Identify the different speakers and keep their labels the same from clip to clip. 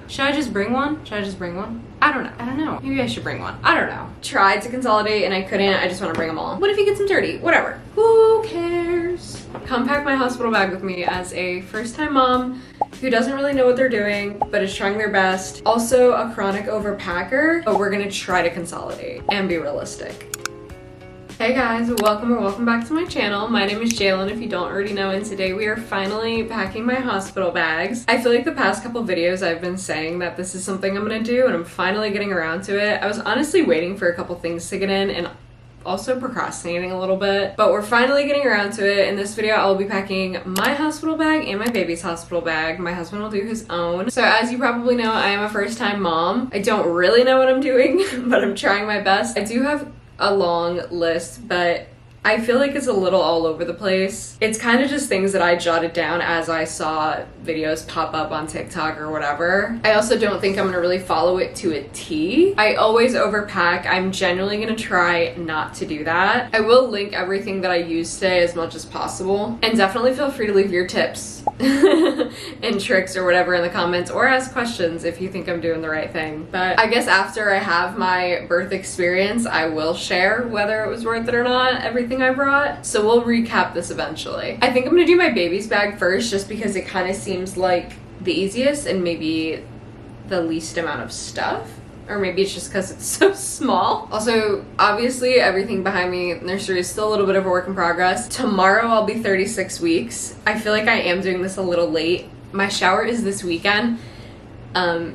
Speaker 1: Should I just bring one? Should I just bring one? I don't know. Maybe I should bring one. I don't know. Tried to consolidate and I couldn't. I just want to bring them all. What if he gets them dirty? Whatever. Who cares? Come pack my hospital bag with me as a first-time mom who doesn't really know what they're doing, but is trying their best. Also a chronic overpacker, but we're gonna try to consolidate and be realistic. Hey guys, welcome back to my channel. My name is Jaelyn, if you don't already know, and today we are finally packing my hospital bags. I feel like the past couple videos I've been saying that this is something I'm gonna do, and I'm finally getting around to it. I was honestly waiting for a couple things to get in and also procrastinating a little bit, but we're finally getting around to it. In this video, I'll be packing my hospital bag and my baby's hospital bag. My husband will do his own. So as you probably know, I am a first-time mom. I don't really know what I'm doing, but I'm trying my best. I do have a long list, but I feel like it's a little all over the place. It's kind of just things that I jotted down as I saw videos pop up on TikTok or whatever. I also don't think I'm gonna really follow it to a T. I always overpack. I'm genuinely gonna try not to do that. I will link everything that I use today as much as possible. And definitely feel free to leave your tips and tricks or whatever in the comments, or ask questions if you think I'm doing the right thing. But I guess after I have my birth experience, I will share whether it was worth it or not, everything I brought. So we'll recap this eventually. I think I'm gonna do my baby's bag first, just because it kind of seems like the easiest and maybe the least amount of stuff. Or maybe it's just because it's so small. Also, obviously everything behind me, nursery, is still a little bit of a work in progress. Tomorrow I'll be 36 weeks. I feel like I am doing this a little late. My shower is this weekend.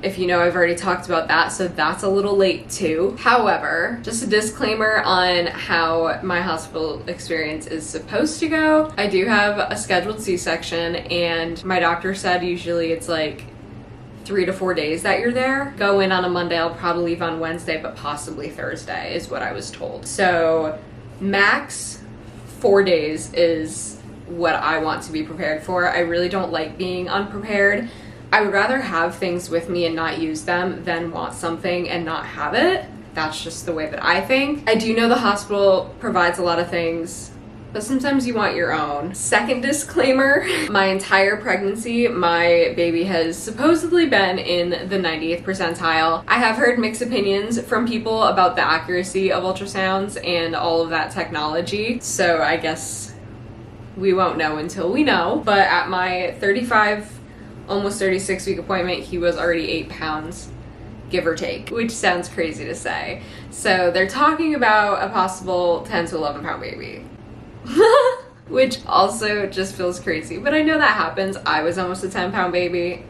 Speaker 1: If you know, I've already talked about that, so that's a little late too. However, just a disclaimer on how my hospital experience is supposed to go. I do have a scheduled C-section, and my doctor said usually it's like 3 to 4 days that you're there. Go in on a Monday, I'll probably leave on Wednesday, but possibly Thursday is what I was told. So max 4 days is what I want to be prepared for. I really don't like being unprepared. I would rather have things with me and not use them than want something and not have it. That's just the way that I think. I do know the hospital provides a lot of things, but sometimes you want your own. Second disclaimer, my entire pregnancy, my baby has supposedly been in the 90th percentile. I have heard mixed opinions from people about the accuracy of ultrasounds and all of that technology, so I guess we won't know until we know. But at my 35, almost 36 week appointment, he was already 8 pounds, give or take, which sounds crazy to say. So they're talking about a possible 10 to 11 pound baby. Which also just feels crazy, but I know that happens. I was almost a 10-pound baby,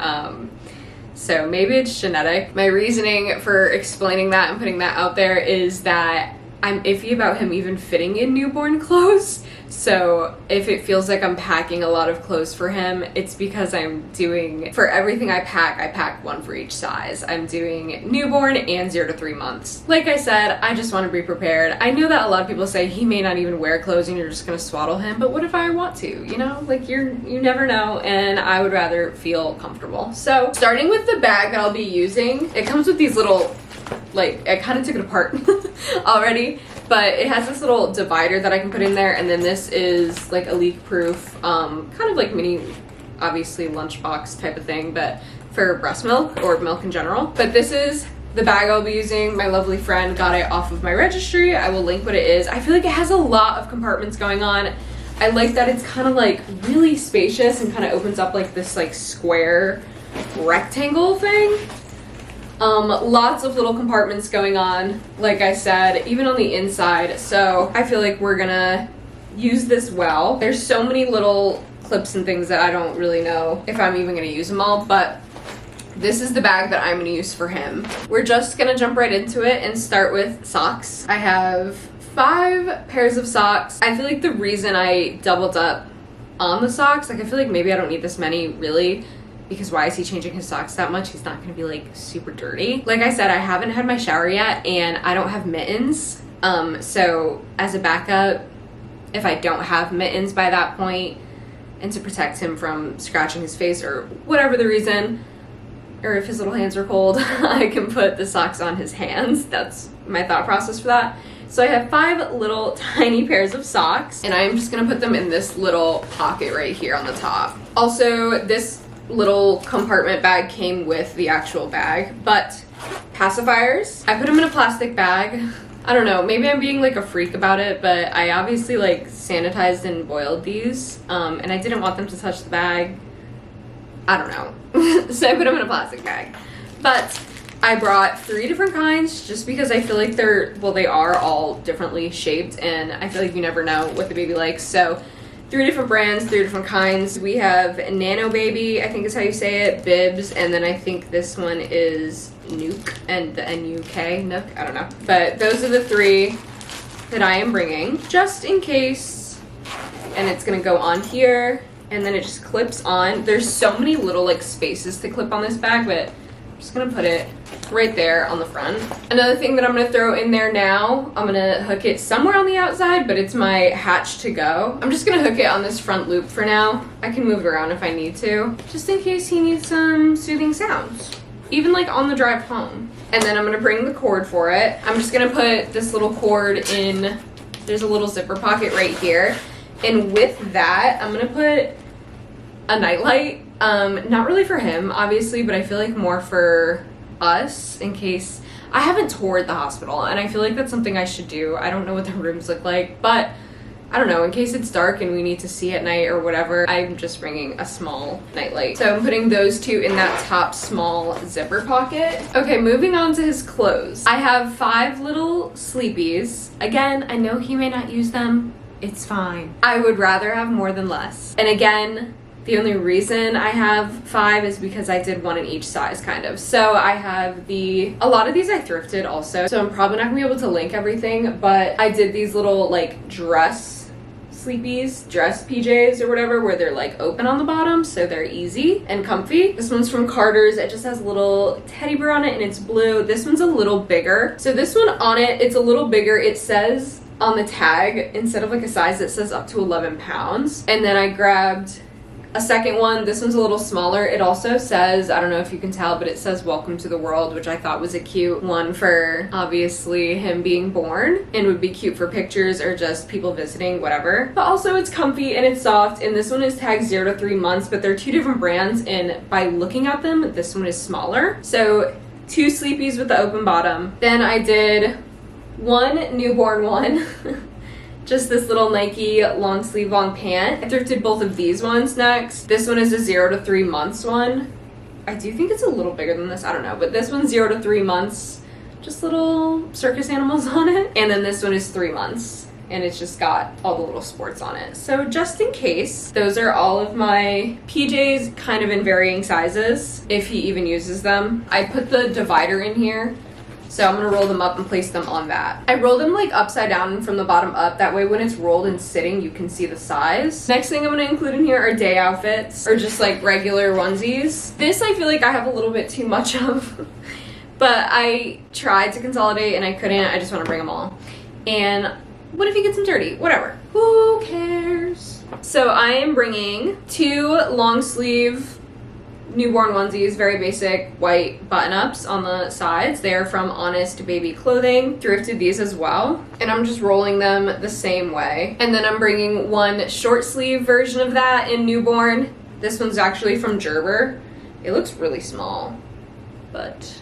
Speaker 1: so maybe it's genetic. My reasoning for explaining that and putting that out there is that I'm iffy about him even fitting in newborn clothes. So if it feels like I'm packing a lot of clothes for him, it's because I'm doing, for everything I pack one for each size. I'm doing newborn and 0 to 3 months. Like I said, I just want to be prepared. I know that a lot of people say he may not even wear clothes and you're just gonna swaddle him, but what if I want to, you know? Like you never know, and I would rather feel comfortable. So starting with the bag that I'll be using, it comes with these little, like, I kind of took it apart already, but it has this little divider that I can put in there, and then this is like a leak-proof, kind of like mini, obviously lunchbox type of thing, but for breast milk or milk in general. But this is the bag I'll be using. My lovely friend got it off of my registry. I will link what it is. I feel like it has a lot of compartments going on. I like that it's kind of like really spacious and kind of opens up like this like square rectangle thing. Lots of little compartments going on, like I said, even on the inside. So I feel like we're gonna use this well. There's so many little clips and things that I don't really know if I'm even gonna use them all, but this is the bag that I'm gonna use for him. We're just gonna jump right into it and start with socks. I have 5 pairs of socks. I feel like the reason I doubled up on the socks, like I feel like maybe I don't need this many really, because why is he changing his socks that much? He's not gonna be like super dirty. Like I said, I haven't had my shower yet and I don't have mittens. So as a backup, if I don't have mittens by that point, and to protect him from scratching his face or whatever the reason, or if his little hands are cold, I can put the socks on his hands. That's my thought process for that. So I have 5 little tiny pairs of socks, and I'm just gonna put them in this little pocket right here on the top. Also, this little compartment bag came with the actual bag. But pacifiers, I put them in a plastic bag. I don't know, maybe I'm being like a freak about it, but I obviously like sanitized and boiled these, and I didn't want them to touch the bag. I don't know. So I put them in a plastic bag. But I brought 3 different kinds just because I feel like they are all differently shaped, and I feel like you never know what the baby likes. So 3 different brands, 3 different kinds. We have Nano Baby, I think is how you say it, Bibs, and then I think this one is Nuke, and the N-U-K, Nook, I don't know. But those are the 3 that I am bringing, just in case. And it's gonna go on here, and then it just clips on. There's so many little like spaces to clip on this bag, but I'm just gonna put it right there on the front. Another thing that I'm gonna throw in there now, I'm gonna hook it somewhere on the outside, but it's my Hatch to Go. I'm just gonna hook it on this front loop for now. I can move it around if I need to, just in case he needs some soothing sounds, even like on the drive home. And then I'm gonna bring the cord for it. I'm just gonna put this little cord in, there's a little zipper pocket right here. And with that, I'm gonna put a nightlight. Not really for him, obviously, but I feel like more for us in case. I haven't toured the hospital, and I feel like that's something I should do. I don't know what the rooms look like, but I don't know, in case it's dark and we need to see at night or whatever, I'm just bringing a small nightlight. So I'm putting those 2 in that top small zipper pocket. Okay, moving on to his clothes. I have 5 little sleepies. Again, I know he may not use them. It's fine. I would rather have more than less. And again, the only reason I have 5 is because I did 1 in each size, kind of. So I have a lot of these I thrifted also, so I'm probably not gonna be able to link everything, but I did these little like dress sleepies, dress PJs or whatever, where they're like open on the bottom, so they're easy and comfy. This one's from Carter's. It just has a little teddy bear on it and it's blue. This one's a little bigger. So this one on it, it's a little bigger. It says on the tag, instead of like a size, it says up to 11 pounds. And then I grabbed a second one. This one's a little smaller. It also says, I don't know if you can tell, but it says welcome to the world, which I thought was a cute one for obviously him being born, and would be cute for pictures or just people visiting, whatever. But also it's comfy and it's soft, and this one is tagged 0 to 3 months, but they're 2 different brands, and by looking at them, this one is smaller. So 2 sleepies with the open bottom. Then I did 1 newborn one. Just this little Nike long sleeve long pant. I thrifted both of these ones next. This one is a 0 to 3 months one. I do think it's a little bigger than this, I don't know, but this one's 0 to 3 months, just little circus animals on it. And then this one is 3 months, and it's just got all the little sports on it. So just in case, those are all of my PJs, kind of in varying sizes, if he even uses them. I put the divider in here, so I'm gonna roll them up and place them on that. I rolled them like upside down from the bottom up. That way when it's rolled and sitting, you can see the size. Next thing I'm gonna include in here are day outfits, or just like regular onesies. This I feel like I have a little bit too much of, but I tried to consolidate and I couldn't. I just wanna bring them all. And what if he gets them dirty? Whatever, who cares? So I am bringing 2 long sleeve newborn onesies, very basic white button-ups on the sides. They're from Honest Baby Clothing. Thrifted these as well, and I'm just rolling them the same way. And then I'm bringing 1 short sleeve version of that in newborn. This one's actually from Gerber. It looks really small, but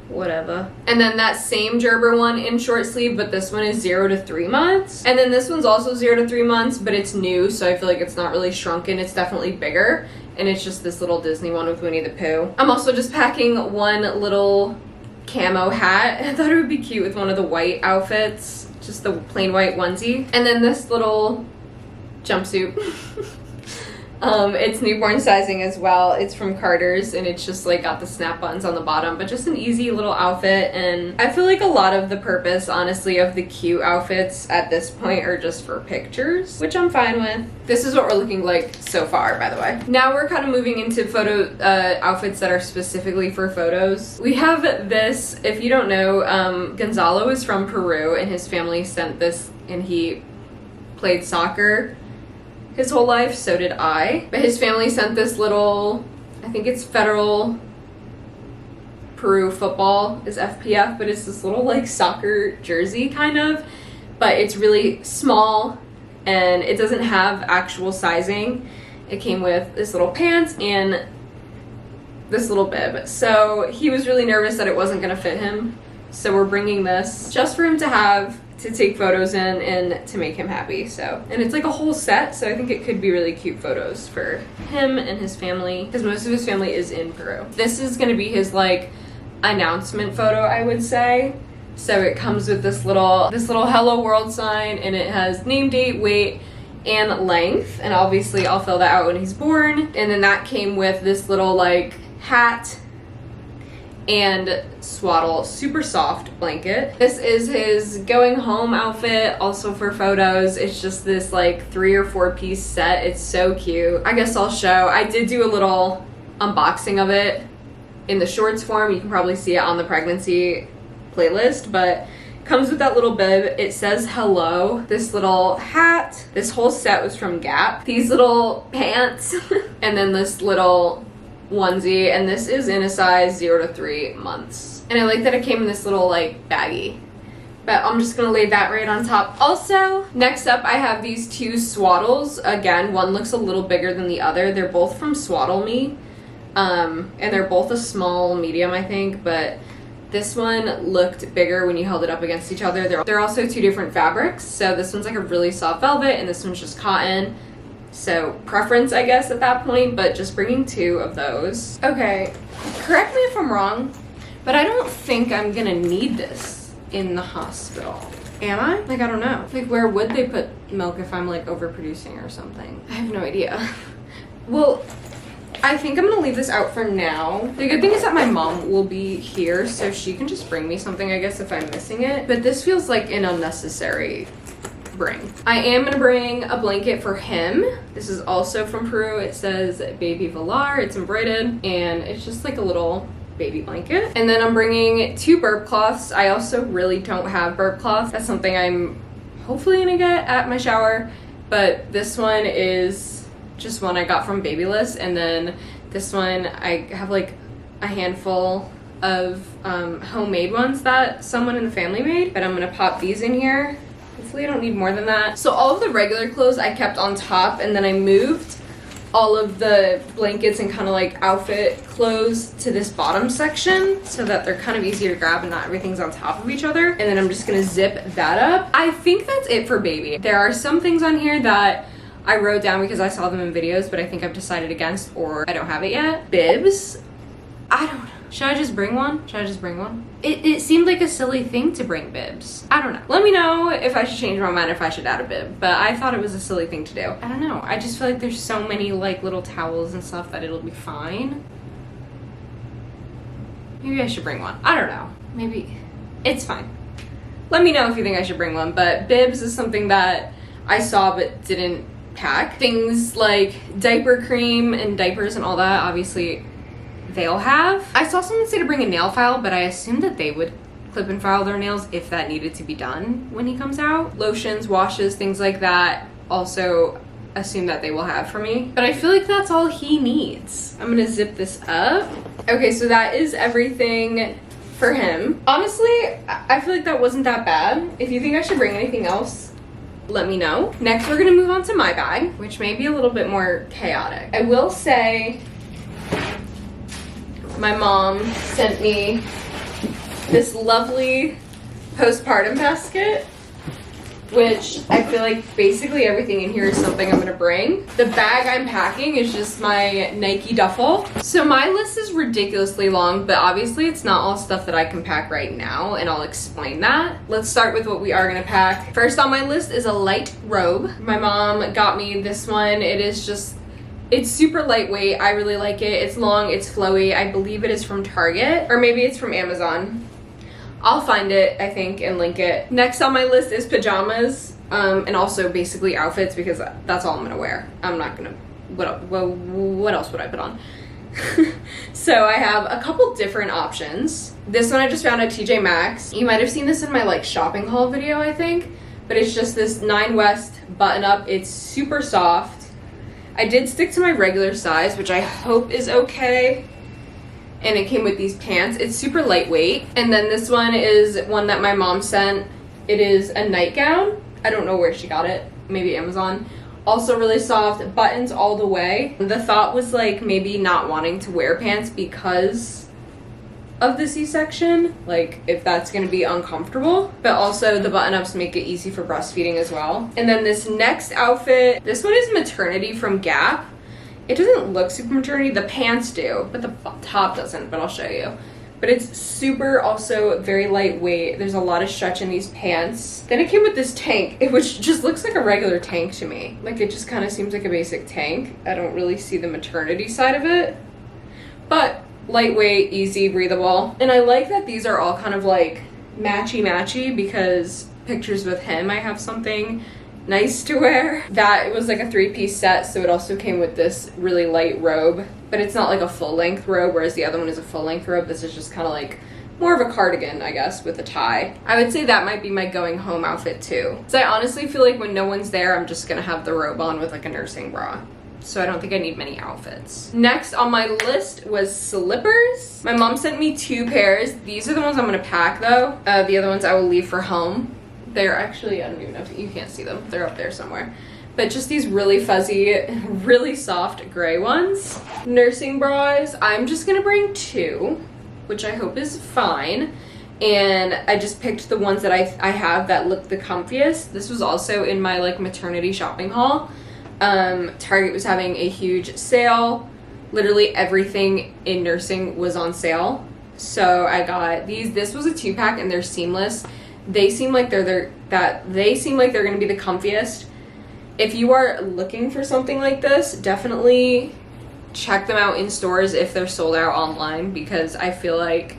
Speaker 1: whatever. And then that same Gerber one in short sleeve, but this one is 0 to 3 months. And then this one's also 0 to 3 months, but it's new, so I feel like it's not really shrunken. It's definitely bigger. And it's just this little Disney one with Winnie the Pooh. I'm also just packing 1 little camo hat. I thought it would be cute with one of the white outfits, just the plain white onesie. And then this little jumpsuit. It's newborn sizing as well. It's from Carter's, and it's just like got the snap buttons on the bottom, but just an easy little outfit. And I feel like a lot of the purpose, honestly, of the cute outfits at this point are just for pictures, which I'm fine with. This is what we're looking like so far, by the way. Now we're kind of moving into photo outfits that are specifically for photos. We have this, if you don't know, Gonzalo is from Peru, and his family sent this, and he played soccer his whole life, so did I. But his family sent this little, I think it's Federal Peru Football is FPF, but it's this little like soccer jersey kind of, but it's really small and it doesn't have actual sizing. It came with this little pants and this little bib. So he was really nervous that it wasn't gonna fit him. So we're bringing this just for him to have, to take photos in and to make him happy. So, and it's like a whole set, so I think it could be really cute photos for him and his family, because most of his family is in Peru. This is gonna be his like announcement photo, I would say. So it comes with this little hello world sign, and it has name, date, weight, and length, and obviously I'll fill that out when he's born. And then that came with this little like hat and swaddle, super soft blanket. This is his going home outfit, also for photos. It's just this like 3 or 4 piece set. It's so cute. I guess I'll show. I did do a little unboxing of it in the shorts form. You can probably see it on the pregnancy playlist, but comes with that little bib. It says hello. This little hat. This whole set was from Gap. These little pants and then this little onesie, and this is in a size 0 to 3 months. And I like that it came in this little like baggie, but I'm just gonna lay that right on top. Also, next up I have these 2 swaddles. Again, one looks a little bigger than the other. They're both from Swaddle Me, and they're both a small medium, I think, but this one looked bigger when you held it up against each other. They're also 2 different fabrics, so this one's like a really soft velvet and this one's just cotton. So preference, I guess, at that point, but just bringing 2 of those. Okay, correct me if I'm wrong, but I don't think I'm gonna need this in the hospital. Am I? Like, I don't know. Like, where would they put milk if I'm like overproducing or something? I have no idea. Well, I think I'm gonna leave this out for now. The good thing is that my mom will be here, so she can just bring me something, I guess, if I'm missing it. But this feels like an unnecessary bring. I am gonna bring a blanket for him. This is also from Peru. It says Baby Velar. It's embroidered, and it's just like a little baby blanket. And then I'm bringing 2 burp cloths. I also really don't have burp cloths. That's something I'm hopefully gonna get at my shower, but this one is just one I got from Babyless, and then this one I have like a handful of homemade ones that someone in the family made, but I'm gonna pop these in here. Hopefully I don't need more than that. So all of the regular clothes I kept on top, and then I moved all of the blankets and kind of like outfit clothes to this bottom section so that they're kind of easy to grab and not everything's on top of each other. And then I'm just gonna zip that up. I think that's it for baby. There are some things on here that I wrote down because I saw them in videos, but I think I've decided against, or I don't have it yet. Bibs. I don't know. Should I just bring one? Should I just bring one? It seemed like a silly thing to bring bibs. I don't know. Let me know if I should change my mind, if I should add a bib. But I thought it was a silly thing to do. I don't know. I just feel like there's so many like little towels and stuff that it'll be fine. Maybe I should bring one. I don't know. Maybe it's fine. Let me know if you think I should bring one. But bibs is something that I saw but didn't pack. Things like diaper cream and diapers and all that, obviously they'll have. I saw someone say to bring a nail file, but I assumed that they would clip and file their nails if that needed to be done when he comes out. Lotions, washes, things like that, also assume that they will have for me. But I feel like that's all he needs. I'm gonna zip this up. Okay, so that is everything for him. Honestly, I feel like that wasn't that bad. If you think I should bring anything else, let me know. Next, we're gonna move on to my bag, which may be a little bit more chaotic. I will say, my mom sent me this lovely postpartum basket, which I feel like basically everything in here is something I'm gonna bring. The bag I'm packing is just my Nike duffel. So my list is ridiculously long, but obviously it's not all stuff that I can pack right now, and I'll explain that. Let's start with what we are gonna pack. First on my list is a light robe. My mom got me this one. It's super lightweight. I really like it. It's long, it's flowy. I believe it is from Target, or maybe it's from Amazon. I'll find it, I think, and link it. Next on my list is pajamas, and also basically outfits, because that's all I'm gonna wear. I'm not gonna, what else would I put on? So I have a couple different options. This one I just found at TJ Maxx. You might have seen this in my like shopping haul video, I think, but it's just this 9 West button up. It's super soft. I did stick to my regular size, which I hope is okay. And it came with these pants. It's super lightweight. And then this one is one that my mom sent. It is a nightgown. I don't know where she got it. Maybe Amazon. Also really soft, buttons all the way. The thought was like maybe not wanting to wear pants because of the C-section, like if that's gonna be uncomfortable, but also the button-ups make it easy for breastfeeding as well. And then this next outfit, this one is maternity from Gap. It doesn't look super maternity, the pants do, but the top doesn't, but I'll show you. But it's super, also very lightweight. There's a lot of stretch in these pants. Then it came with this tank, which just looks like a regular tank to me. Like it just kind of seems like a basic tank. I don't really see the maternity side of it, but lightweight, easy, breathable. And I like that these are all kind of like matchy-matchy because pictures with him, I have something nice to wear. That it was like a 3-piece set, so it also came with this really light robe, but it's not like a full-length robe, whereas the other one is a full-length robe. This is just kind of like more of a cardigan, I guess, with a tie. I would say that might be my going home outfit too. So I honestly feel like when no one's there, I'm just gonna have the robe on with like a nursing bra. So I don't think I need many outfits. Next on my list was slippers. My mom sent me 2 pairs. These are the ones I'm gonna pack though. The other ones I will leave for home. They're actually, I don't even know if you can't see them. They're up there somewhere. But just these really fuzzy, really soft gray ones. Nursing bras, I'm just gonna bring 2, which I hope is fine. And I just picked the ones that I have that look the comfiest. This was also in my like maternity shopping haul. Target was having a huge sale. Literally everything in nursing was on sale. So I got these. This was a 2-pack and they're seamless. They seem like they're gonna be the comfiest. If you are looking for something like this, definitely check them out in stores if they're sold out online, because I feel like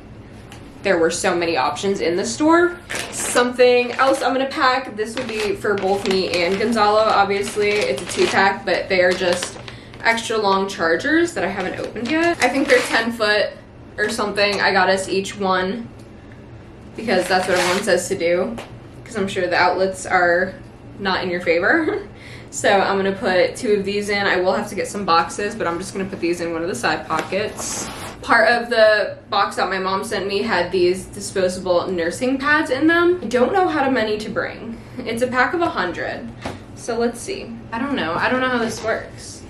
Speaker 1: there were so many options in the store. Something else I'm gonna pack, this will be for both me and Gonzalo, obviously. It's a 2-pack, but they are just extra long chargers that I haven't opened yet. I think they're 10 foot or something. I got us each one because that's what everyone says to do, because I'm sure the outlets are not in your favor. So I'm gonna put 2 of these in. I will have to get some boxes, but I'm just gonna put these in one of the side pockets. Part of the box that my mom sent me had these disposable nursing pads in them. I don't know how many to bring. It's a pack of 100. So let's see. I don't know how this works.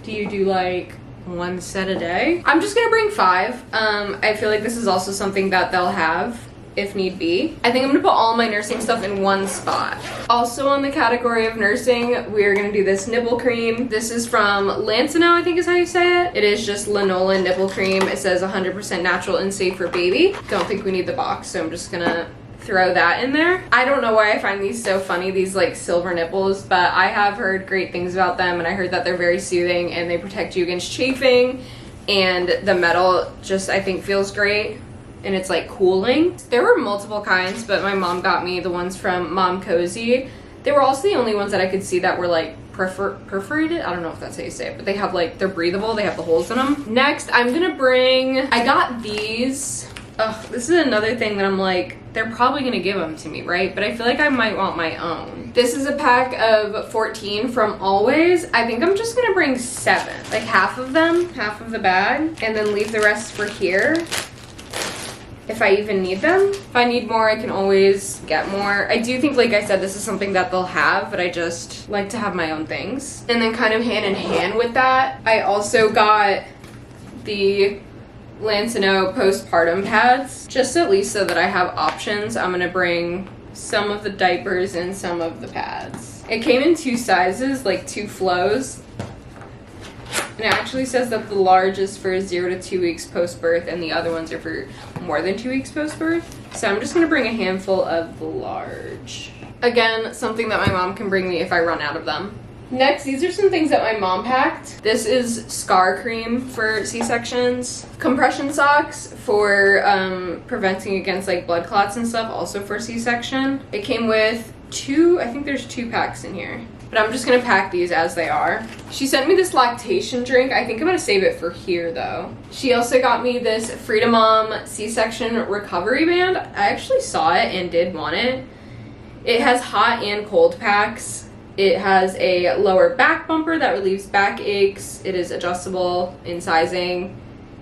Speaker 1: Do you do like 1 set a day? I'm just gonna bring 5. I feel like this is also something that they'll have if need be. I think I'm gonna put all my nursing stuff in one spot. Also on the category of nursing, we are gonna do this nipple cream. This is from Lancino, I think is how you say it. It is just lanolin nipple cream. It says 100% natural and safe for baby. Don't think we need the box, so I'm just gonna throw that in there. I don't know why I find these so funny, these like silver nipples, but I have heard great things about them, and I heard that they're very soothing and they protect you against chafing, and the metal just, I think, feels great. And it's like cooling. There were multiple kinds, but my mom got me the ones from Mom Cozy. They were also the only ones that I could see that were like perforated. I don't know if that's how you say it, but they have like, they're breathable, they have the holes in them. Next, I'm gonna bring, I got these. Ugh, this is another thing that I'm like, they're probably gonna give them to me, right? But I feel like I might want my own. This is a pack of 14 from Always. I think I'm just gonna bring 7, like half of them, half of the bag, and then leave the rest for here. If I even need them. If I need more, I can always get more. I do think, like I said, this is something that they'll have, but I just like to have my own things. And then kind of hand in hand with that, I also got the Lancino postpartum pads, just at least so that I have options. I'm gonna bring some of the diapers and some of the pads. It came in 2 sizes, like 2 flows. And it actually says that the large is for 0 to 2 weeks post-birth and the other ones are for more than 2 weeks post-birth. So I'm just gonna bring a handful of the large. Again, something that my mom can bring me if I run out of them. Next, these are some things that my mom packed. This is scar cream for C-sections. Compression socks for preventing against like blood clots and stuff, also for C-section. It came with 2, I think there's 2 packs in here. But I'm just gonna pack these as they are. She sent me this lactation drink. I think I'm gonna save it for here though. She also got me this Freedom Mom C-section recovery band. I actually saw it and did want it. It has hot and cold packs. It has a lower back bumper that relieves back aches. It is adjustable in sizing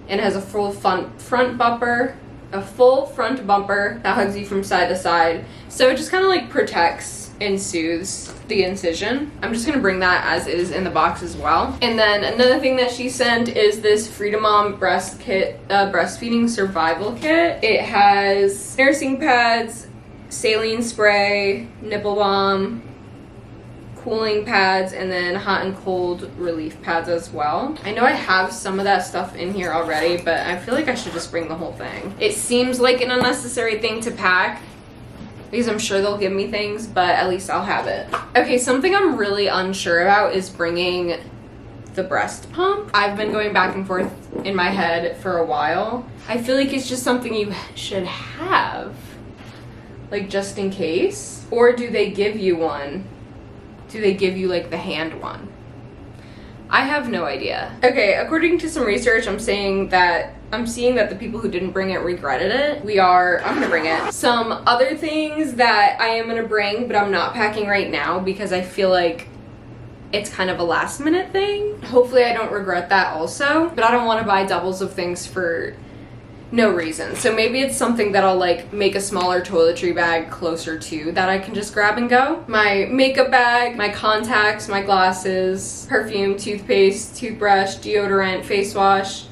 Speaker 1: and has a full front bumper. A full front bumper that hugs you from side to side. So it just kind of like protects and soothes the incision. I'm just gonna bring that as is in the box as well. And then another thing that she sent is this Freedom Mom breast kit, breastfeeding survival kit. It has nursing pads, saline spray, nipple balm, cooling pads, and then hot and cold relief pads as well. I know I have some of that stuff in here already, but I feel like I should just bring the whole thing. It seems like an unnecessary thing to pack because I'm sure they'll give me things, but at least I'll have it. Okay, something I'm really unsure about is bringing the breast pump. I've been going back and forth in my head for a while. I feel like it's just something you should have, like just in case. Or do they give you one? Do they give you like the hand one? I have no idea. Okay, according to some research, I'm seeing that the people who didn't bring it regretted it. I'm gonna bring it. Some other things that I am gonna bring, but I'm not packing right now because I feel like it's kind of a last minute thing. Hopefully I don't regret that also, but I don't wanna buy doubles of things for no reason. So maybe it's something that I'll like make a smaller toiletry bag closer to that I can just grab and go. My makeup bag, my contacts, my glasses, perfume, toothpaste, toothbrush, deodorant, face wash,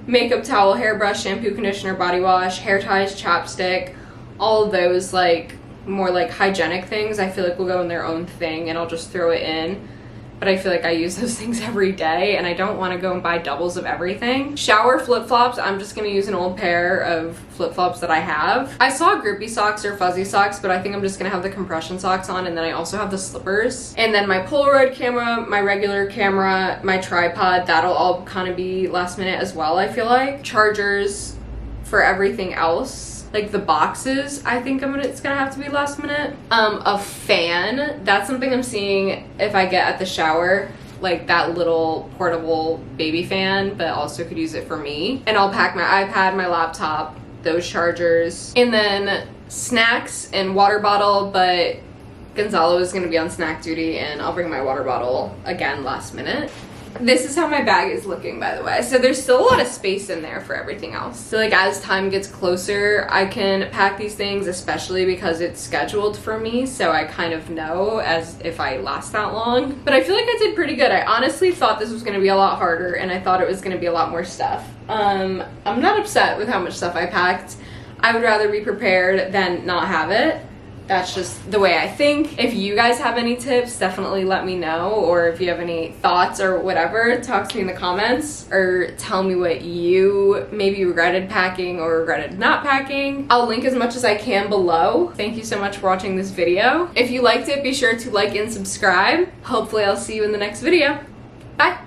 Speaker 1: makeup towel, hairbrush, shampoo, conditioner, body wash, hair ties, chapstick, all of those like more like hygienic things I feel like will go in their own thing and I'll just throw it in. But I feel like I use those things every day and I don't want to go and buy doubles of everything. Shower flip-flops, I'm just going to use an old pair of flip-flops that I have. I saw grippy socks or fuzzy socks, but I think I'm just going to have the compression socks on, and then I also have the slippers. And then my Polaroid camera, my regular camera, my tripod, that'll all kind of be last minute as well, I feel like. Chargers for everything else. Like the boxes, I think it's gonna have to be last minute. A fan, that's something I'm seeing if I get at the shower, like that little portable baby fan, but also could use it for me. And I'll pack my iPad, my laptop, those chargers, and then snacks and water bottle, but Gonzalo is gonna be on snack duty and I'll bring my water bottle again last minute. This is how my bag is looking, by the way. So there's still a lot of space in there for everything else. So like as time gets closer, I can pack these things, especially because it's scheduled for me. So I kind of know as if I last that long. But I feel like I did pretty good. I honestly thought this was gonna be a lot harder and I thought it was gonna be a lot more stuff. I'm not upset with how much stuff I packed. I would rather be prepared than not have it. That's just the way I think. If you guys have any tips, definitely let me know. Or if you have any thoughts or whatever, talk to me in the comments. Or tell me what you maybe regretted packing or regretted not packing. I'll link as much as I can below. Thank you so much for watching this video. If you liked it, be sure to like and subscribe. Hopefully I'll see you in the next video. Bye.